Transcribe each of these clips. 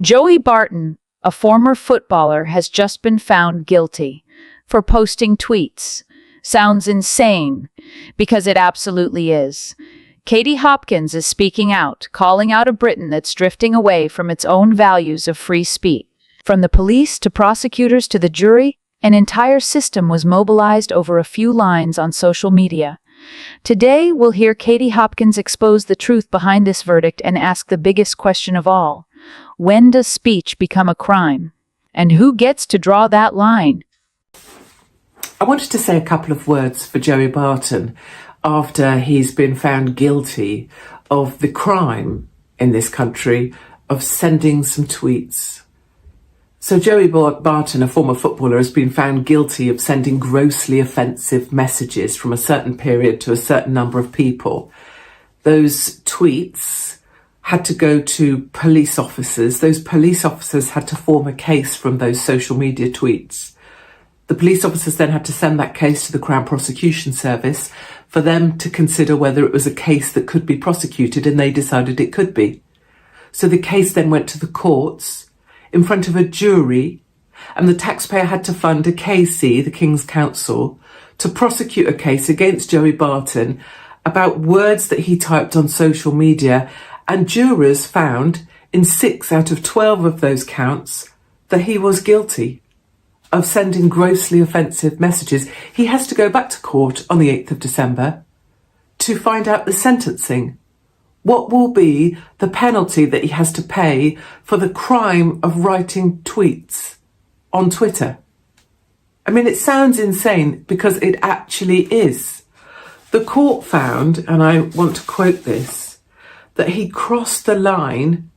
Joey Barton, a former footballer, has just been found guilty for posting tweets. Sounds insane, because it absolutely is. Katie Hopkins is speaking out, calling out a Britain that's drifting away from its own values of free speech. From the police to prosecutors to the jury, an entire system was mobilized over a few lines on social media. Today, we'll hear Katie Hopkins expose the truth behind this verdict and ask the biggest question of all. When does speech become a crime? And who gets to draw that line? I wanted to say a couple of words for Joey Barton after he's been found guilty of the crime in this country of sending some tweets. So Joey Barton, a former footballer, has been found guilty of sending grossly offensive messages from a certain period to a certain number of people. Those tweets had to go to police officers. Those police officers had to form a case from those social media tweets. The police officers then had to send that case to the Crown Prosecution Service for them to consider whether it was a case that could be prosecuted, and they decided it could be. So the case then went to the courts in front of a jury, and the taxpayer had to fund a KC, the King's Counsel, to prosecute a case against Joey Barton about words that he typed on social media, and jurors found in 6 out of 12 of those counts that he was guilty of sending grossly offensive messages. He has to go back to court on the 8th of December to find out the sentencing. What will be the penalty that he has to pay for the crime of writing tweets on Twitter? I mean, it sounds insane because it actually is. The court found, and I want to quote this, that he crossed the line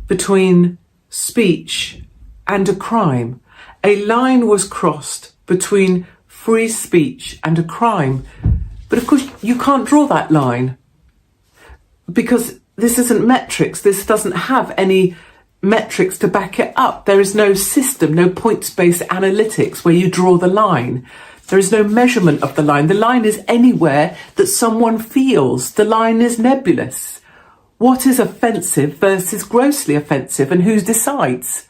between speech and a crime. A line was crossed between free speech and a crime. But of course, you can't draw that line because this isn't metrics. This doesn't have any metrics to back it up. There is no system, no points-based analytics where you draw the line. There is no measurement of the line. The line is anywhere that someone feels. The line is nebulous. What is offensive versus grossly offensive, and who decides?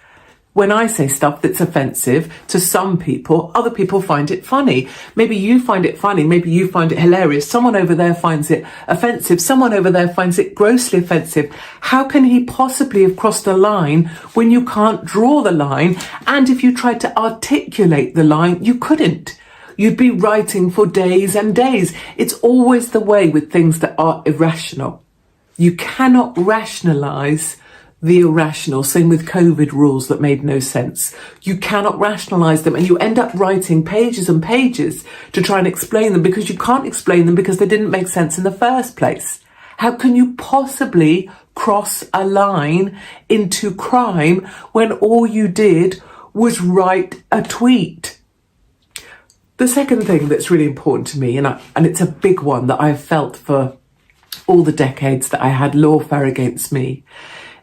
When I say stuff that's offensive to some people, other people find it funny. Maybe you find it funny, maybe you find it hilarious. Someone over there finds it offensive, someone over there finds it grossly offensive. How can he possibly have crossed a line when you can't draw the line? And if you tried to articulate the line, you couldn't. You'd be writing for days and days. It's always the way with things that are irrational. You cannot rationalise the irrational. Same with COVID rules that made no sense. You cannot rationalise them, and you end up writing pages and pages to try and explain them because you can't explain them because they didn't make sense in the first place. How can you possibly cross a line into crime when all you did was write a tweet? The second thing that's really important to me, and it's a big one that I've felt for all the decades that I had lawfare against me,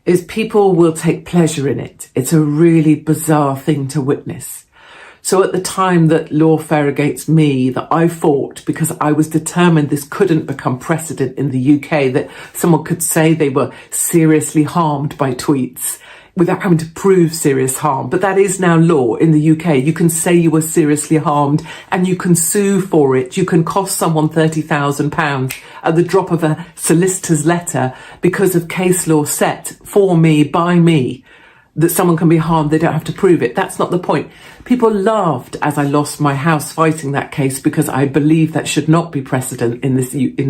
is people will take pleasure in it. It's a really bizarre thing to witness. So at the time that lawfare against me, that I fought because I was determined this couldn't become precedent in the UK, that someone could say they were seriously harmed by tweets without having to prove serious harm. But that is now law in the UK. You can say you were seriously harmed and you can sue for it. You can cost someone £30,000 at the drop of a solicitor's letter because of case law set for me, by me, that someone can be harmed. They don't have to prove it. That's not the point. People laughed as I lost my house fighting that case because I believe that should not be precedent in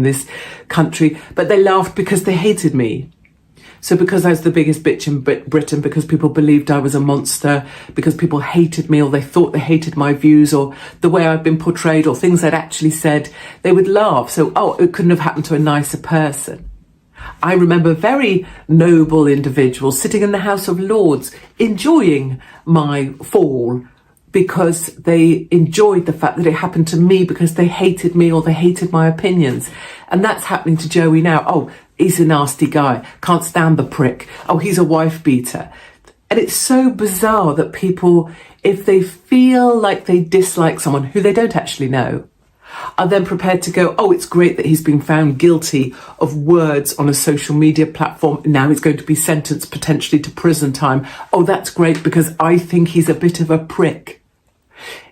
this country. But they laughed because they hated me. So because I was the biggest bitch in Britain, because people believed I was a monster, because people hated me or they thought they hated my views or the way I'd been portrayed or things I'd actually said, they would laugh. So, it couldn't have happened to a nicer person. I remember very noble individuals sitting in the House of Lords enjoying my fall because they enjoyed the fact that it happened to me because they hated me or they hated my opinions. And that's happening to Joey now. He's a nasty guy, can't stand the prick. He's a wife beater. And it's so bizarre that people, if they feel like they dislike someone who they don't actually know, are then prepared to go, oh, it's great that he's been found guilty of words on a social media platform. Now he's going to be sentenced potentially to prison time. Oh, that's great because I think he's a bit of a prick.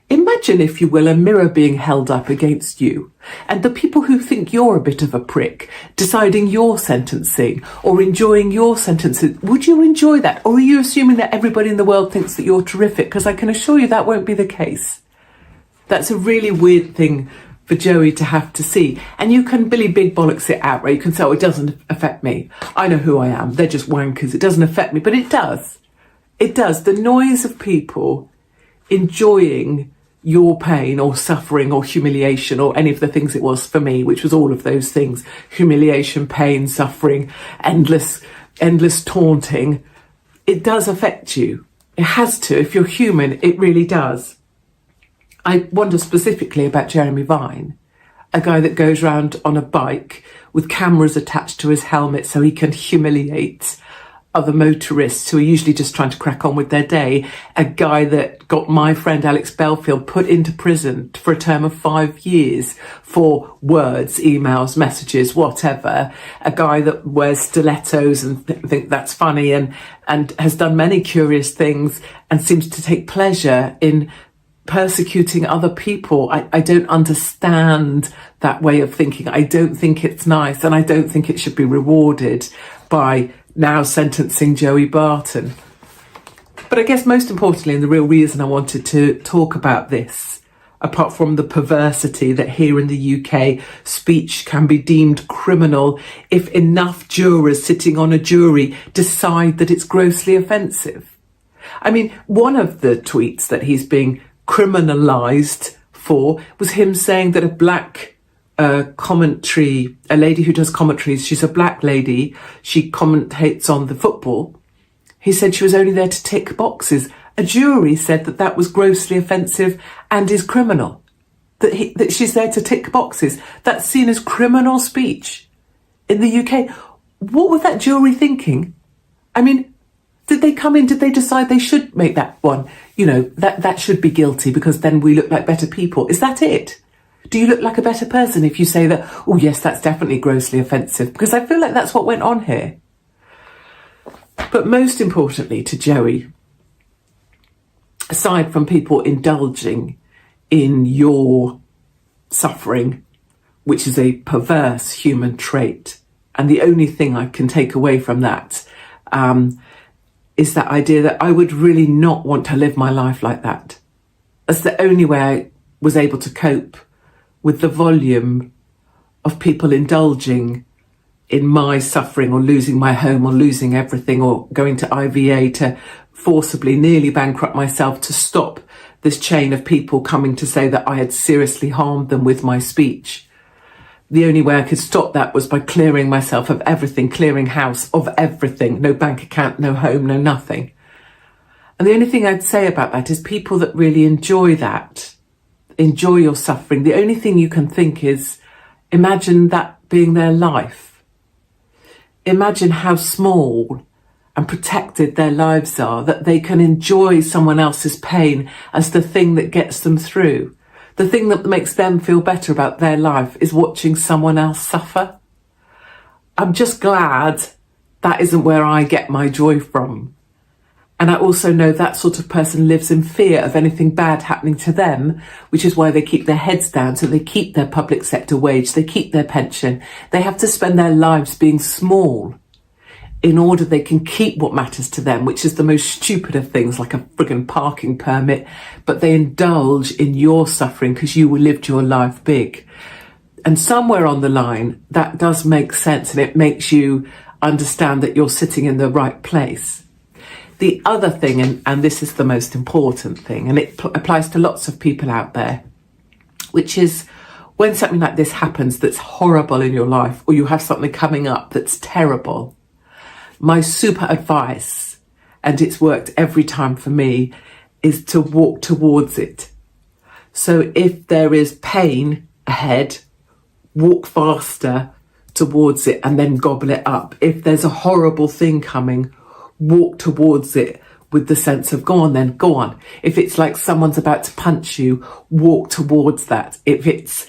Imagine, if you will, a mirror being held up against you and the people who think you're a bit of a prick deciding your sentencing or enjoying your sentencing. Would you enjoy that? Or are you assuming that everybody in the world thinks that you're terrific? Because I can assure you that won't be the case. That's a really weird thing for Joey to have to see. And you can Billy Big Bollocks it out, right? You can say, oh, it doesn't affect me. I know who I am. They're just wankers. It doesn't affect me. But it does. It does. The noise of people enjoying your pain or suffering or humiliation or any of the things it was for me, which was all of those things: humiliation, pain, suffering, endless taunting. It does affect you. It has to. If you're human, it really does. I wonder specifically about Jeremy Vine, a guy that goes around on a bike with cameras attached to his helmet so he can humiliate other motorists who are usually just trying to crack on with their day. A guy that got my friend Alex Belfield put into prison for a term of 5 years for words, emails, messages, whatever. A guy that wears stilettos and think that's funny and has done many curious things and seems to take pleasure in persecuting other people. I don't understand that way of thinking. I don't think it's nice, and I don't think it should be rewarded by now sentencing Joey Barton. But I guess most importantly, and the real reason I wanted to talk about this, apart from the perversity that here in the UK, speech can be deemed criminal if enough jurors sitting on a jury decide that it's grossly offensive. I mean, one of the tweets that he's being criminalised for was him saying that a black a lady who does commentaries, she's a black lady, she commentates on the football. He said she was only there to tick boxes. A jury said that that was grossly offensive and is criminal. That she's there to tick boxes. That's seen as criminal speech in the UK. What was that jury thinking? I mean, did they come in, did they decide they should make that one? You know, that should be guilty because then we look like better people. Is that it? Do you look like a better person if you say that, oh yes, that's definitely grossly offensive? Because I feel like that's what went on here. But most importantly to Joey, aside from people indulging in your suffering, which is a perverse human trait, and the only thing I can take away from that is that idea that I would really not want to live my life like that. That's the only way I was able to cope with the volume of people indulging in my suffering or losing my home or losing everything or going to IVA to forcibly nearly bankrupt myself to stop this chain of people coming to say that I had seriously harmed them with my speech. The only way I could stop that was by clearing myself of everything, clearing house of everything, no bank account, no home, no nothing. And the only thing I'd say about that is people that really enjoy that, enjoy your suffering, the only thing you can think is, imagine that being their life. Imagine how small and protected their lives are, that they can enjoy someone else's pain as the thing that gets them through. The thing that makes them feel better about their life is watching someone else suffer. I'm just glad that isn't where I get my joy from. And I also know that sort of person lives in fear of anything bad happening to them, which is why they keep their heads down, so they keep their public sector wage, they keep their pension. They have to spend their lives being small in order they can keep what matters to them, which is the most stupid of things, like a friggin' parking permit. But they indulge in your suffering because you lived your life big. And somewhere on the line, that does make sense, and it makes you understand that you're sitting in the right place. The other thing, and this is the most important thing, and it applies to lots of people out there, which is when something like this happens that's horrible in your life, or you have something coming up that's terrible, my super advice, and it's worked every time for me, is to walk towards it. So if there is pain ahead, walk faster towards it and then gobble it up. If there's a horrible thing coming, walk towards it with the sense of go on then, go on. If it's like someone's about to punch you, walk towards that. If it's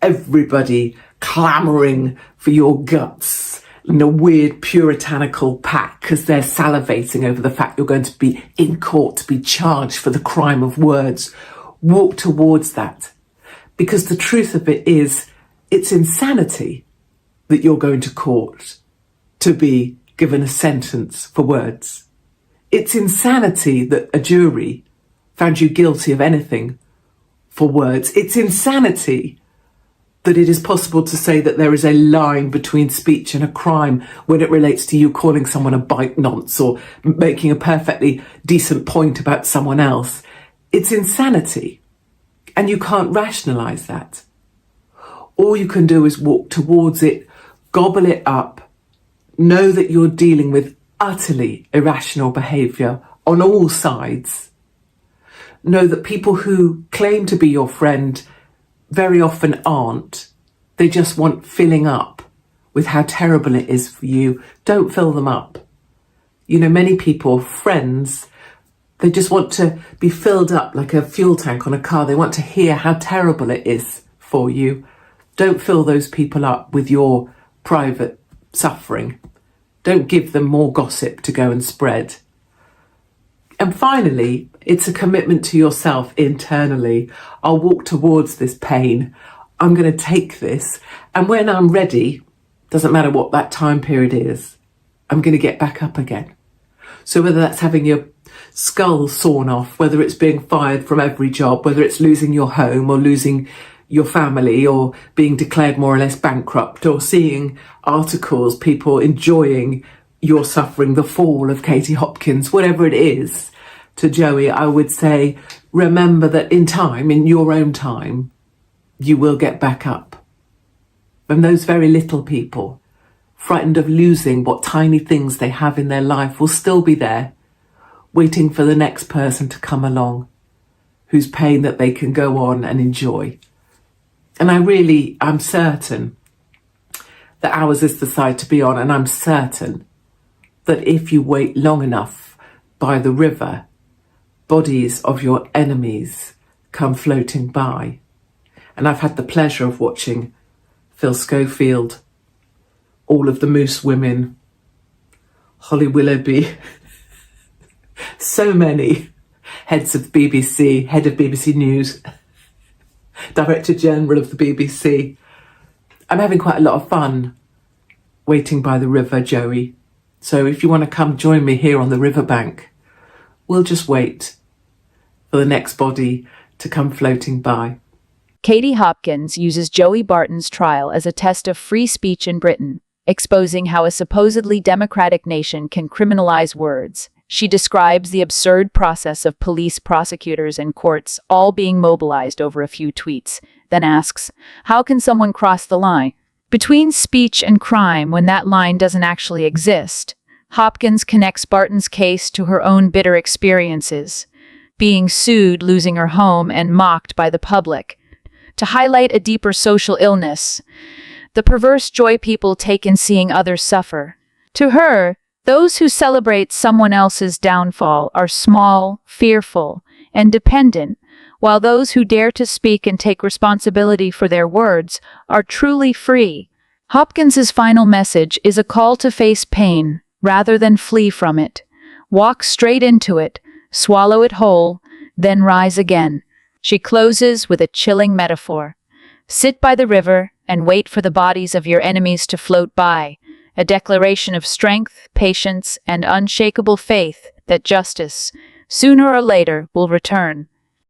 everybody clamouring for your guts in a weird puritanical pack because they're salivating over the fact you're going to be in court to be charged for the crime of words. Walk towards that. Because the truth of it is, it's insanity that you're going to court to be given a sentence for words. It's insanity that a jury found you guilty of anything for words. It's insanity that it is possible to say that there is a line between speech and a crime when it relates to you calling someone a bite nonce or making a perfectly decent point about someone else. It's insanity. And you can't rationalise that. All you can do is walk towards it, gobble it up, know that you're dealing with utterly irrational behaviour on all sides. Know that people who claim to be your friend very often aren't. They just want filling up with how terrible it is for you. Don't fill them up. You know, many people, friends, they just want to be filled up like a fuel tank on a car. They want to hear how terrible it is for you. Don't fill those people up with your private suffering. Don't give them more gossip to go and spread. And finally, it's a commitment to yourself internally. I'll walk towards this pain. I'm going to take this. And when I'm ready, doesn't matter what that time period is, I'm going to get back up again. So whether that's having your skull sawn off, whether it's being fired from every job, whether it's losing your home or losing your family or being declared more or less bankrupt or seeing articles, people enjoying your suffering, the fall of Katie Hopkins, whatever it is, to Joey, I would say, remember that in time, in your own time, you will get back up. And those very little people, frightened of losing what tiny things they have in their life, will still be there, waiting for the next person to come along, whose pain that they can go on and enjoy. And I'm certain that ours is the side to be on, and I'm certain that if you wait long enough by the river, bodies of your enemies come floating by. And I've had the pleasure of watching Phil Schofield, all of the Moose Women, Holly Willoughby, so many heads of BBC, head of BBC News, Director General of the BBC. I'm having quite a lot of fun waiting by the river, Joey. So if you want to come join me here on the riverbank, we'll just wait for the next body to come floating by. Katie Hopkins uses Joey Barton's trial as a test of free speech in Britain, exposing how a supposedly democratic nation can criminalize words. She describes the absurd process of police, prosecutors, and courts all being mobilized over a few tweets, then asks, how can someone cross the line between speech and crime when that line doesn't actually exist? Hopkins connects Barton's case to her own bitter experiences, being sued, losing her home, and mocked by the public, to highlight a deeper social illness, the perverse joy people take in seeing others suffer. To her, those who celebrate someone else's downfall are small, fearful, and dependent, while those who dare to speak and take responsibility for their words are truly free. Hopkins's final message is a call to face pain rather than flee from it. Walk straight into it, swallow it whole, then rise again. She closes with a chilling metaphor. Sit by the river and wait for the bodies of your enemies to float by, a declaration of strength, patience, and unshakable faith that justice, sooner or later, will return.